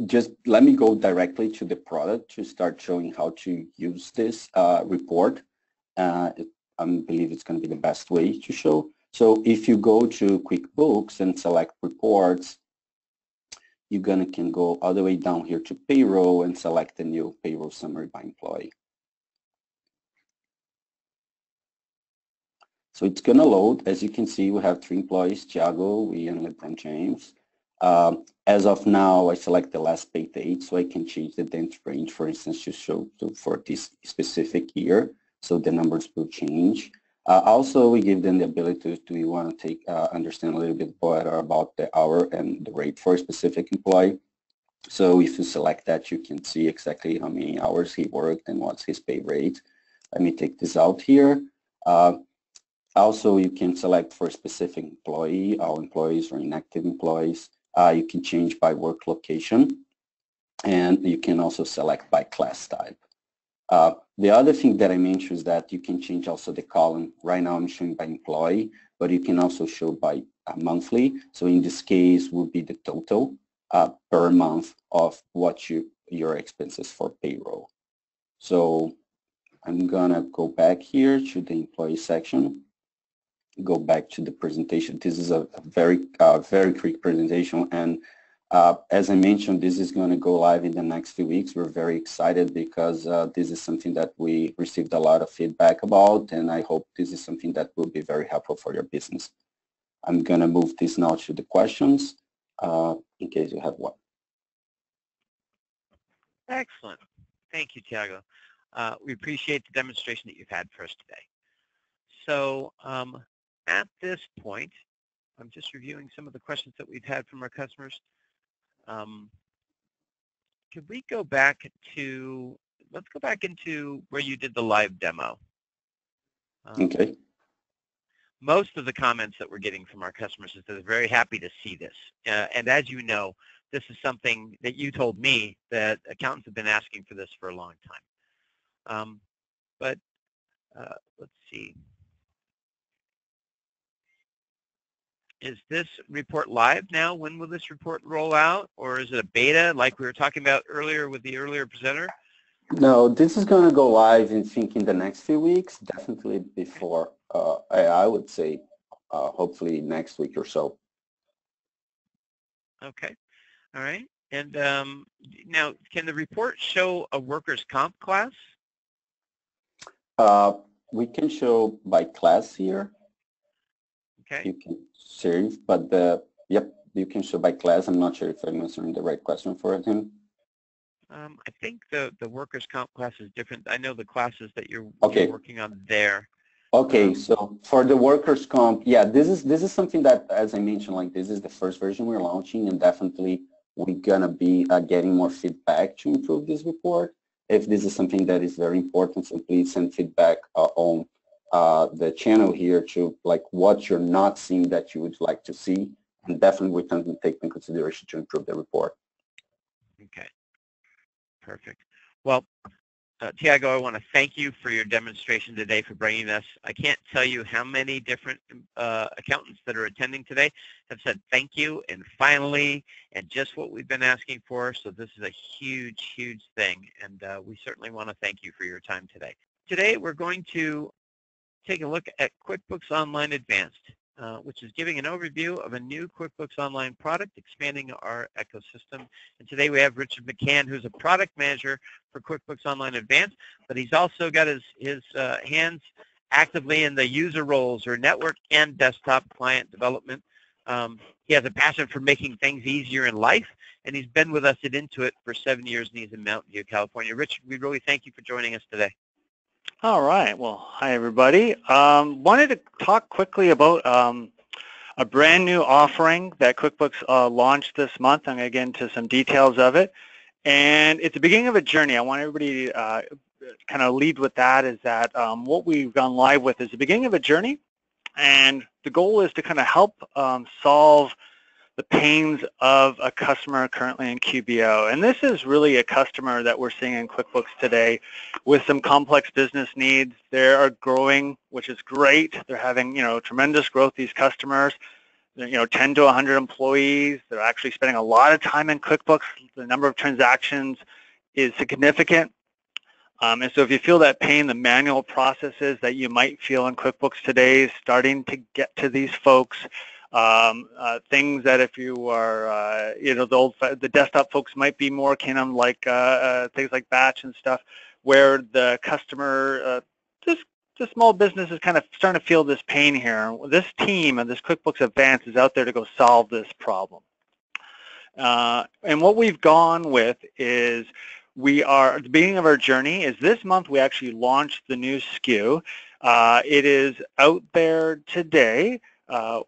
just let me go directly to the product to start showing how to use this report. I believe it's going to be the best way to show. So if you go to QuickBooks and select reports, you can go all the way down here to payroll and select the new payroll summary by employee. So it's going to load. As you can see, we have 3 employees, Thiago, Ian, LeBron James. As of now, I select the last pay date, so I can change the date range, for instance, to show for this specific year, so the numbers will change. Also, we give them the ability to you want to take understand a little bit better about the hour and the rate for a specific employee. So if you select that, you can see exactly how many hours he worked and what's his pay rate. Let me take this out here. Also, you can select for a specific employee, all employees or inactive employees. You can change by work location, and you can also select by class type. The other thing that I mentioned is that you can change also the column. Right now I'm showing by employee, but you can also show by monthly. So in this case will be the total per month of what your expenses for payroll. So I'm gonna go back here to the employee section, go back to the presentation. This is a very quick presentation, and as I mentioned, this is going to go live in the next few weeks. We're very excited because this is something that we received a lot of feedback about, and I hope this is something that will be very helpful for your business. I'm going to move this now to the questions in case you have one. Excellent. Thank you, Thiago. We appreciate the demonstration that you've had for us today. So at this point, I'm just reviewing some of the questions that we've had from our customers. Could we go back to, let's go back into where you did the live demo. Okay. Most of the comments that we're getting from our customers is that they're very happy to see this. And as you know, this is something that you told me that accountants have been asking for this for a long time. Let's see. Is this report live now? When will this report roll out? Or is it a beta like we were talking about earlier with the earlier presenter? No, this is going to go live in the next few weeks, definitely before, I would say, hopefully next week or so. Okay. All right. And now, can the report show a workers' comp class? We can show by class here. Okay. You can serve, but yep, you can show by class. I'm not sure if I'm answering the right question for him. I think the workers' comp class is different. I know the classes that you're working on there. Okay, so for the workers' comp, yeah, this is something that, as I mentioned, like this is the first version we're launching, and definitely we're gonna be getting more feedback to improve this report. If this is something that is very important, so please send feedback on the channel here to like what you're not seeing that you would like to see, and definitely we can take in consideration to improve the report. Okay. Perfect. Well, Thiago, I want to thank you for your demonstration today, for bringing us. I can't tell you how many different accountants that are attending today have said thank you and finally and just what we've been asking for. So this is a huge, huge thing, and we certainly want to thank you for your time today. Today we're going to take a look at QuickBooks Online Advanced, which is giving an overview of a new QuickBooks Online product, expanding our ecosystem. And today we have Richard McCann, who's a product manager for QuickBooks Online Advanced, but he's also got his hands actively in the user roles or network and desktop client development. He has a passion for making things easier in life, and he's been with us at Intuit for 7 years, and he's in Mountain View, California. Richard, we really thank you for joining us today. All right. Well, hi, everybody. Wanted to talk quickly about a brand new offering that QuickBooks launched this month. I'm going to get into some details of it. And it's the beginning of a journey. I want everybody to kind of lead with that, is that what we've gone live with is the beginning of a journey, and the goal is to kind of help solve the pains of a customer currently in QBO. And this is really a customer that we're seeing in QuickBooks today with some complex business needs. They are growing, which is great. They're having, tremendous growth, these customers. 10 to 100 employees. They're actually spending a lot of time in QuickBooks. The number of transactions is significant. And so if you feel that pain, the manual processes that you might feel in QuickBooks today is starting to get to these folks. Things that if you are, the desktop folks might be more keen on, like things like batch and stuff, where the customer, the small business is kind of starting to feel this pain here. This team and this QuickBooks Advanced is out there to go solve this problem. And what we've gone with is we are at the beginning of our journey is this month we actually launched the new SKU. It is out there today.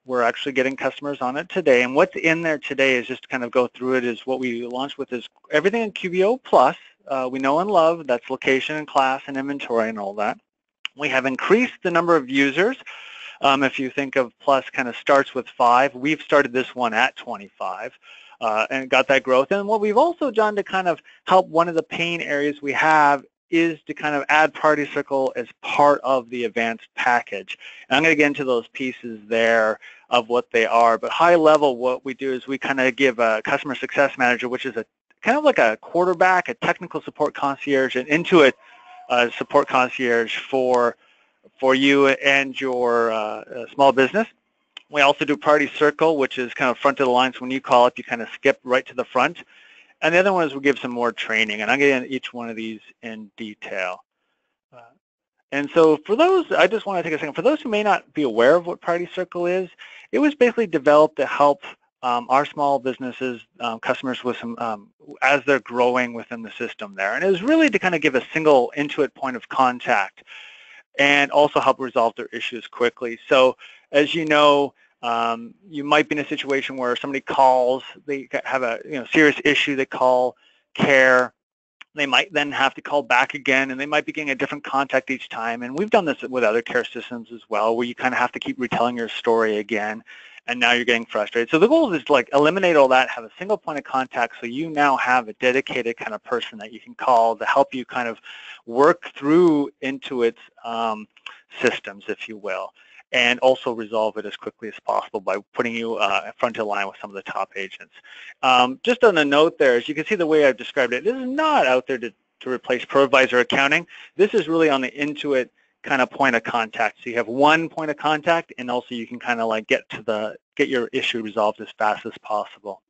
We're actually getting customers on it today. And what's in there today is just to kind of go through it is what we launched with is everything in QBO Plus. We know and love. That's location and class and inventory and all that. We have increased the number of users. If you think of Plus kind of starts with 5, we've started this one at 25 and got that growth. And what we've also done to kind of help one of the pain areas we have is to kind of add Priority Circle as part of the advanced package. And I'm going to get into those pieces there of what they are. But high level, what we do is we kind of give a customer success manager, which is a kind of like a quarterback, a technical support concierge, and Intuit support concierge for you and your small business. We also do Priority Circle, which is kind of front of the line. So when you call up, you kind of skip right to the front. And the other one is we give some more training, and I'm getting into each one of these in detail. And so for those, I just want to take a second. For those who may not be aware of what Priority Circle is, it was basically developed to help our small businesses, customers with some, as they're growing within the system there. And it was really to kind of give a single Intuit point of contact and also help resolve their issues quickly. So as you know, you might be in a situation where somebody calls, they have a serious issue, they call care, they might then have to call back again, and they might be getting a different contact each time. And we've done this with other care systems as well, where you kind of have to keep retelling your story again, and now you're getting frustrated. So the goal is to like eliminate all that, have a single point of contact, so you now have a dedicated kind of person that you can call to help you kind of work through Intuit's systems, if you will, and also resolve it as quickly as possible by putting you front of line with some of the top agents. Just on a note there, as you can see the way I've described it, this is not out there to replace ProAdvisor accounting. This is really on the Intuit kind of point of contact. So you have one point of contact, and also you can kind of like get your issue resolved as fast as possible.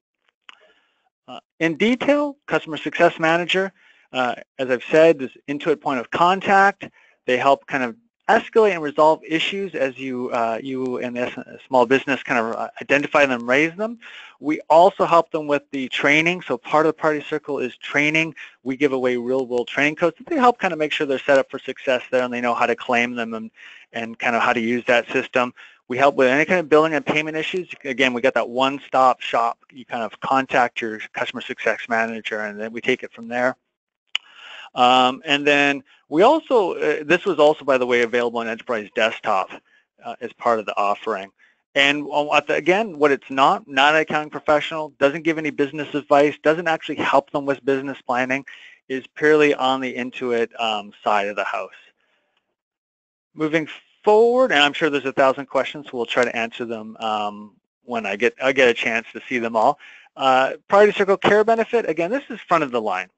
In detail, Customer Success Manager, as I've said, this Intuit point of contact. They help kind of escalate and resolve issues as you and the small business kind of identify them, raise them. We also help them with the training. So part of the Priority Circle is training. We give away real-world training codes. They help kind of make sure they're set up for success there, and they know how to claim them and kind of how to use that system. We help with any kind of billing and payment issues. Again, we got that one-stop shop. You kind of contact your Customer Success Manager, and then we take it from there. And then we also, this was also, by the way, available on Enterprise Desktop as part of the offering. And again, what it's not an accounting professional, doesn't give any business advice, doesn't actually help them with business planning, is purely on the Intuit side of the house. Moving forward, and I'm sure there's 1,000 questions, so we'll try to answer them when I get a chance to see them all. Priority Circle Care Benefit, again, this is front of the line.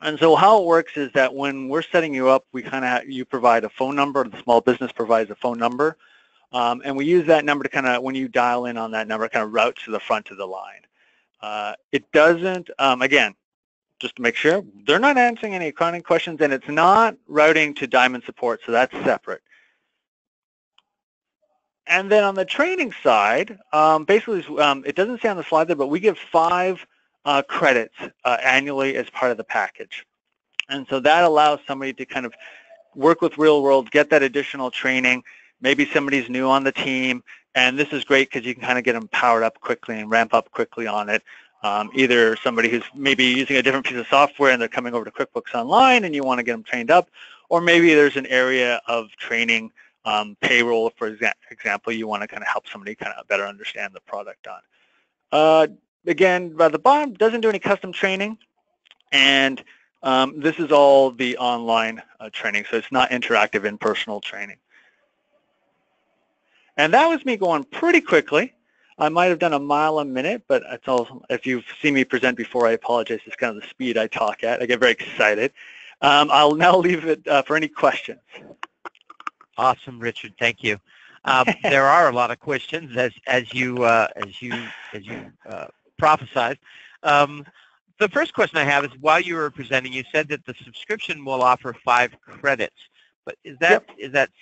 And so how it works is that when we're setting you up, you provide a phone number, the small business provides a phone number, and we use that number to kind of, when you dial in on that number, kind of route to the front of the line. It doesn't, again, just to make sure, they're not answering any accounting questions, and it's not routing to Diamond Support, so that's separate. And then on the training side, basically, it doesn't say on the slide there, but we give 5 credits annually as part of the package. And so that allows somebody to kind of work with real world, get that additional training. Maybe somebody's new on the team, and this is great because you can kind of get them powered up quickly and ramp up quickly on it. either somebody who's maybe using a different piece of software and they're coming over to QuickBooks Online and you want to get them trained up, or maybe there's an area of training, payroll, for example, you want to kind of help somebody kind of better understand the product on. Again, by the bottom, doesn't do any custom training, and this is all the online training, so it's not interactive in-personal training. And that was me going pretty quickly. I might have done a mile a minute, but it's all, if you've seen me present before, I apologize. It's kind of the speed I talk at. I get very excited. I'll now leave it for any questions. Awesome, Richard. Thank you. There are a lot of questions as you prophesied. The first question I have is, while you were presenting, you said that the subscription will offer 5 credits. But is that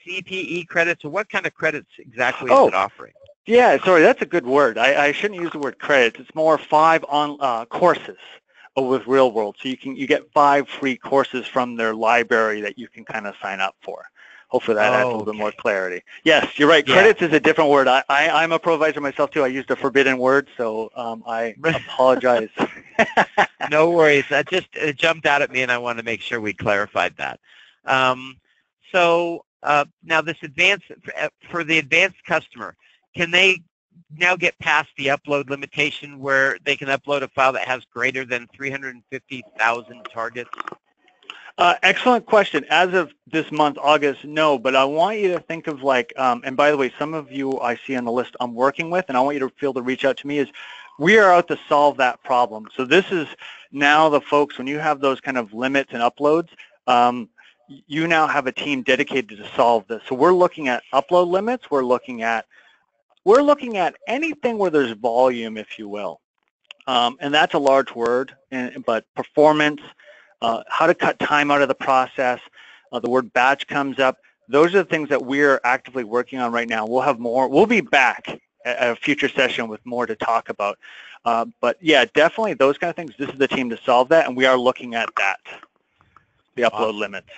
CPE credits, or what kind of credits exactly is it offering? Yeah, sorry, that's a good word. I shouldn't use the word credits. It's more 5 on courses with Real World. So you get 5 free courses from their library that you can kind of sign up for. Hopefully that adds a little bit more clarity. Yes, you're right. Yeah. Credits is a different word. I'm a provisor myself too. I used a forbidden word, so I apologize. No worries. That just jumped out at me, and I wanted to make sure we clarified that. So now this advanced, for the advanced customer, can they now get past the upload limitation where they can upload a file that has greater than 350,000 targets? Excellent question. As of this month, August, no, but I want you to think of like, and by the way, some of you I see on the list I'm working with, and I want you to feel to reach out to me, is we are out to solve that problem. So this is now the folks, when you have those kind of limits and uploads, you now have a team dedicated to solve this. So we're looking at upload limits, we're looking at anything where there's volume, if you will. And that's a large word, but performance, how to cut time out of the process, the word batch comes up. Those are the things that we're actively working on right now. We'll have more. We'll be back at a future session with more to talk about. But yeah, definitely those kind of things. This is the team to solve that, and we are looking at that, the upload limits.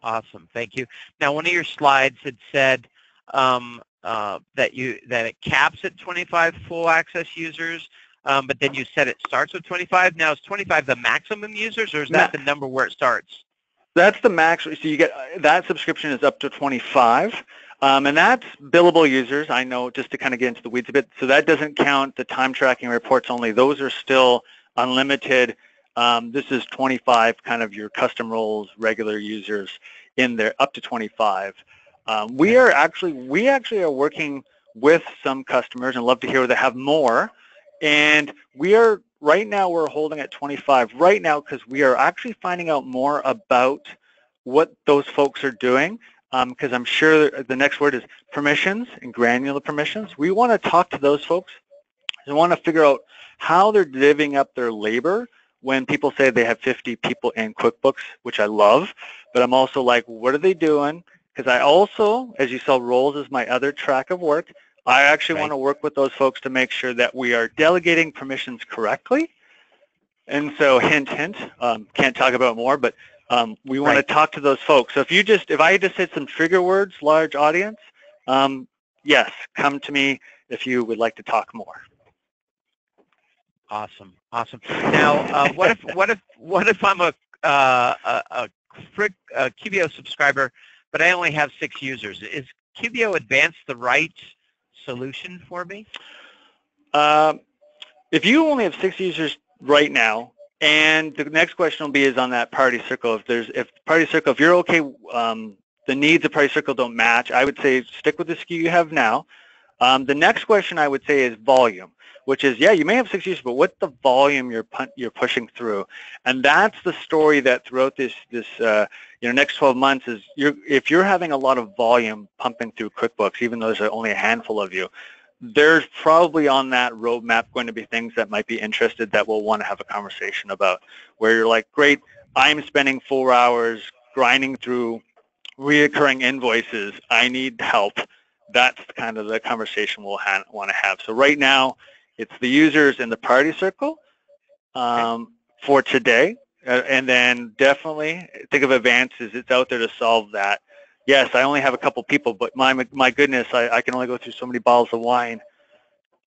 Awesome. Thank you. Now, one of your slides had said that it caps at 25 full access users, but then you said it starts with 25. Now, is 25 the maximum users, or is that the number where it starts? That's the max. So you get that subscription is up to 25, and that's billable users. I know, just to kind of get into the weeds a bit. So that doesn't count the time tracking reports only. Those are still unlimited. This is 25, kind of your custom roles, regular users in there, up to 25. We actually are working with some customers, and love to hear they have more. And we are, right now we're holding at 25 right now, because we are actually finding out more about what those folks are doing, because I'm sure the next word is permissions and granular permissions. We want to talk to those folks and want to figure out how they're divvying up their labor when people say they have 50 people in QuickBooks, which I love, but I'm also like, what are they doing? Because I also, as you saw, roles is my other track of work. I actually want to work with those folks to make sure that we are delegating permissions correctly. And so, hint, hint, can't talk about more, but we want to talk to those folks. So if I just said some trigger words, large audience, yes, come to me if you would like to talk more. Awesome, awesome. Now, what if I'm a QBO subscriber, but I only have 6 users? Is QBO Advanced the right solution for me? If you only have 6 users right now, and the next question will be is on that Priority Circle. If you're okay, the needs of Priority Circle don't match, I would say stick with the SKU you have now. The next question I would say is volume, which is, yeah, you may have 6 users, but what's the volume you're pushing through? And that's the story that throughout this next 12 months is, if you're having a lot of volume pumping through QuickBooks, even though there's only a handful of you, there's probably on that roadmap going to be things that might be interested that we'll want to have a conversation about, where you're like, great, I'm spending 4 hours grinding through reoccurring invoices, I need help. That's kind of the conversation we'll want to have. So right now, it's the users in the Priority Circle for today, and then definitely think of Advances. It's out there to solve that. Yes, I only have a couple people, but my goodness, I can only go through so many bottles of wine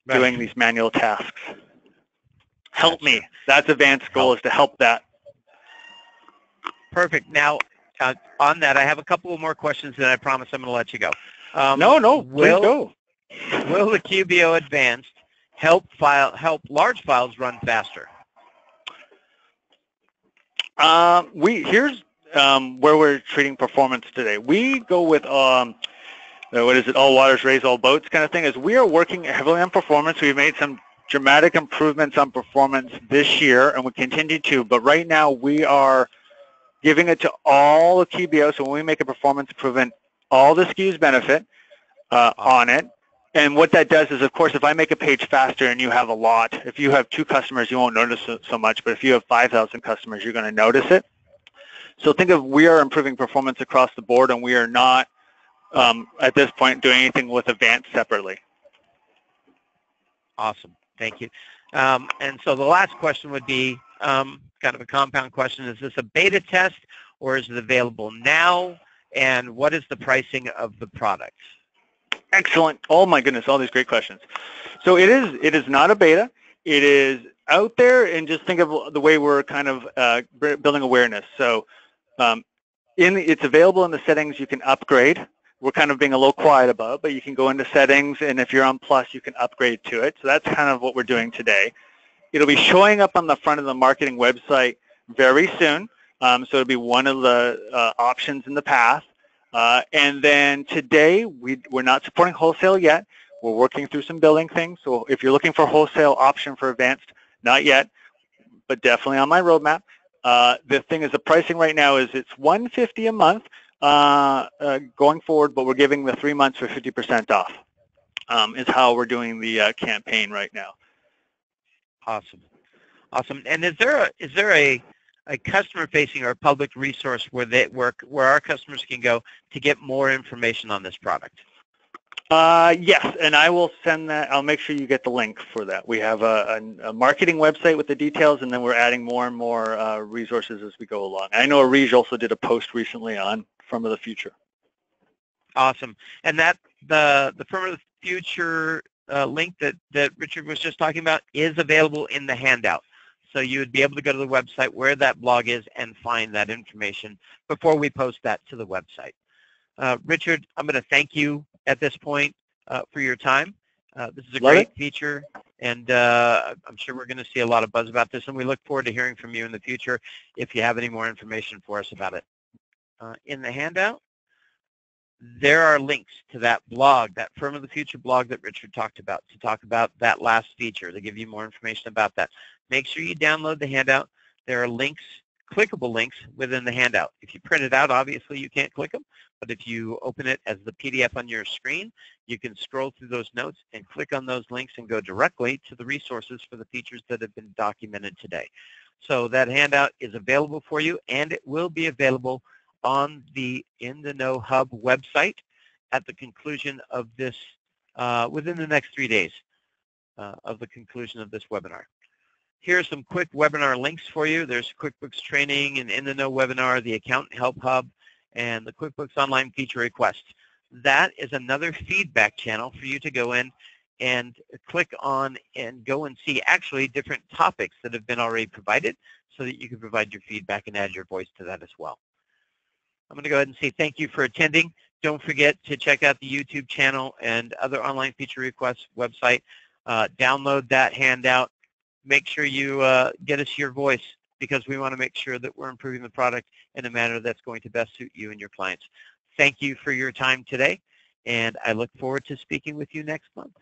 doing these manual tasks. help me. That's advanced goal, is to help that. Perfect. Now, on that, I have a couple of more questions, and I promise I'm going to let you go. Please go. Will the QBO Advanced help large files run faster? Here's where we're treating performance today. We go with what is it? All waters raise all boats kind of thing. Is we are working heavily on performance. We've made some dramatic improvements on performance this year, and we continue to. But right now, we are giving it to all the QBO. So when we make a performance improvement, all the SKUs benefit on it. And what that does is, of course, if I make a page faster and you have a lot, if you have 2 customers, you won't notice it so much. But if you have 5,000 customers, you're going to notice it. So think of, we are improving performance across the board, and we are not, at this point, doing anything with Advanced separately. Awesome. Thank you. And so the last question would be kind of a compound question. Is this a beta test, or is it available now? And what is the pricing of the product? Excellent. Oh my goodness, all these great questions. So it is not a beta. It is out there, and just think of the way we're kind of building awareness. So it's available in the settings. You can upgrade. We're kind of being a little quiet about it, but you can go into settings, and if you're on Plus, you can upgrade to it. So that's kind of what we're doing today. It'll be showing up on the front of the marketing website very soon. So it'll be one of the options in the path. And then today, we're not supporting wholesale yet. We're working through some billing things. So if you're looking for a wholesale option for Advanced, not yet, but definitely on my roadmap. The thing is, the pricing right now is it's $150 a month going forward, but we're giving the 3 months for 50% off. Is how we're doing the campaign right now. Awesome. Awesome. And is there a customer-facing or a public resource where our customers can go to get more information on this product? Yes, and I will send that. I'll make sure you get the link for that. We have a marketing website with the details, and then we're adding more and more resources as we go along. I know Arij also did a post recently on Firm of the Future. Awesome. And that the Firm of the Future link that Richard was just talking about is available in the handout. So you would be able to go to the website where that blog is and find that information before we post that to the website. Richard, I'm going to thank you at this point for your time. This is a great feature, and I'm sure we're going to see a lot of buzz about this, and we look forward to hearing from you in the future if you have any more information for us about it. In the handout, there are links to that blog, that Firm of the Future blog that Richard talked about, to talk about that last feature, to give you more information about that. Make sure you download the handout. There are links, clickable links within the handout. If you print it out, obviously you can't click them, but if you open it as the PDF on your screen, you can scroll through those notes and click on those links and go directly to the resources for the features that have been documented today. So that handout is available for you, and it will be available on the In the Know Hub website at the conclusion of this, within the next 3 days of the conclusion of this webinar. Here are some quick webinar links for you. There's QuickBooks Training and In the Know webinar, the Accountant Help Hub, and the QuickBooks Online feature requests. That is another feedback channel for you to go in and click on and go and see actually different topics that have been already provided so that you can provide your feedback and add your voice to that as well. I'm going to go ahead and say thank you for attending. Don't forget to check out the YouTube channel and other online feature requests website. Download that handout. Make sure you get us your voice, because we want to make sure that we're improving the product in a manner that's going to best suit you and your clients. Thank you for your time today, and I look forward to speaking with you next month.